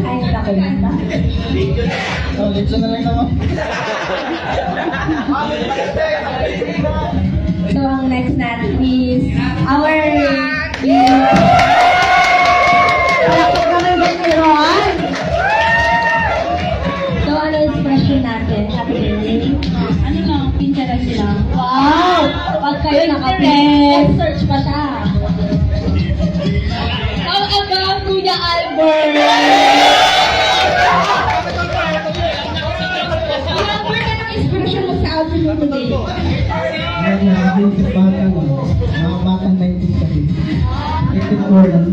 Ay, nakulita. Oh, dito na lang naman. So, ang next natin is our... Bakit naman ganyan? So, ano expression natin? Happy birthday? Ano lang? Pinterest lang. Wow! Pag kayo naka-Pinterest, search pa siya. How about Kuya Albert? Kuya Albert, anong expression mo sa outfit mo today? Mga batang 90s kasi. 84 lang.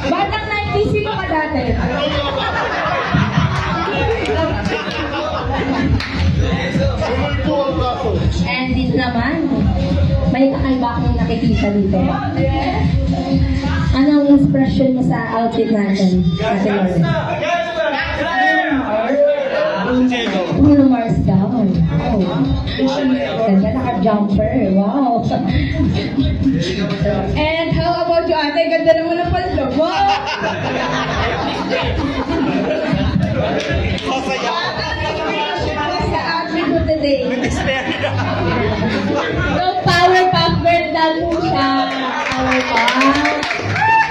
Batang 90s, sino ka dati? And this naman, may kakaiba akong nakikita dito. Anong expression mo sa outfit natin, Ate Lauren? Bruno Mars daw. Oh. Ganda, naka-jumper. Wow. And how about you, ate? Ganda naman ang paldo mo. Sa outfit mo today. So, Powerpuff Girl daw mo siya. Powerpuff.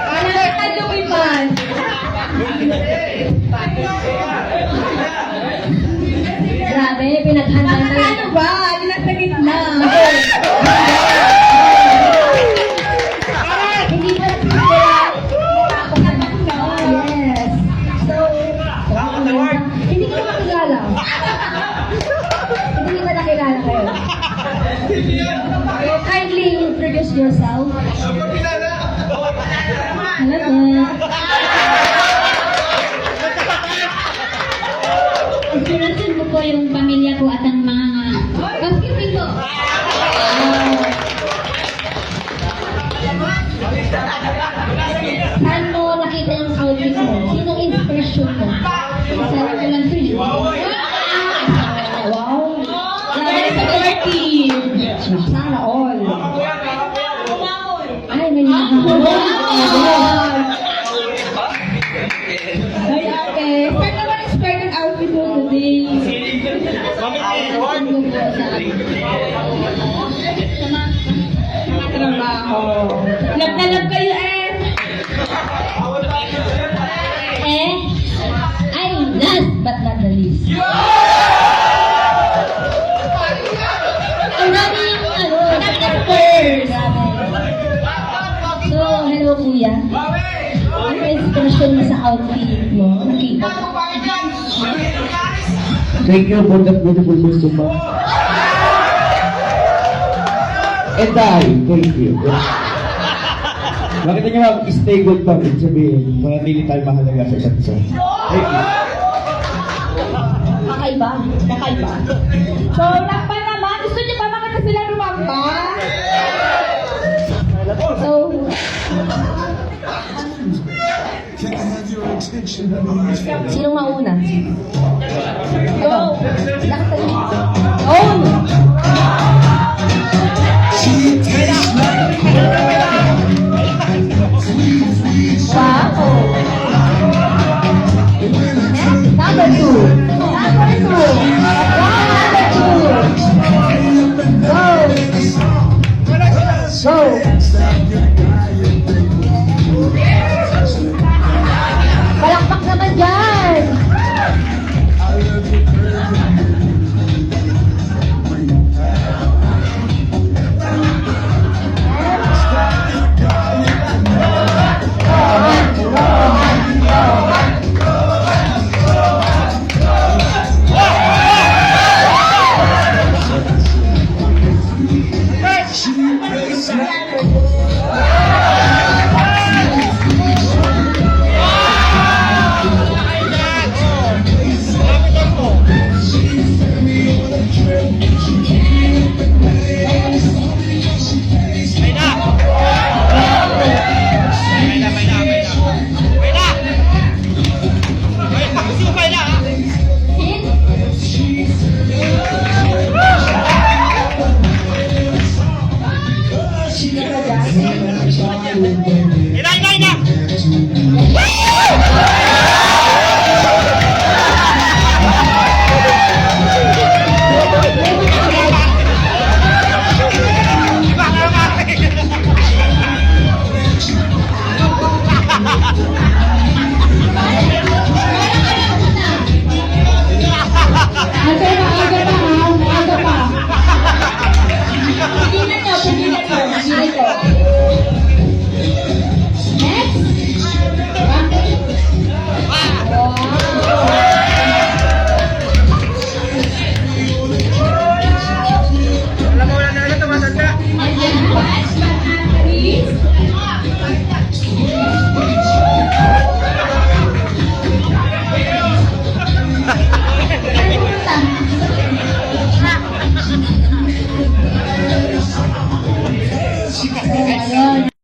Wala ka lumipan. Grabe, pinaghandaan na. Ano ba? Nasa gitna. Hindi ba yes. So, hindi ko makilala. Hindi ba nakilala kayo? Kindly introduce yourself. Hello po. Inspirasyon ko po yung pamilya ko at ang mga housekeeping ko. Saan mo nakita yung outfit mo? Sinong inspirasyon mo? Sabi ko lang sa'yo. Wow. Grabe sa party. Sana all. Ay, may Wow! Ay, ate. Saan naman inspired ang outfit mo today? Mga trabaho. Love na love kayo eh. Ay, last but not the least. Ang dami yung first. So, hello kuya. Ano inspiration mo sa outfit mo? Nakita ko. Thank you for that beautiful costume. And thank you. Bakit nyo stay good pa rin sabihin, manatili tayo mahalaga sa isa't isa. Thank you. Kakaiba. Kakaiba. So, pa naman. Gusto niyo ba makita sila rumamba? So, sinong mauna? Go! Nakita niyo. Go!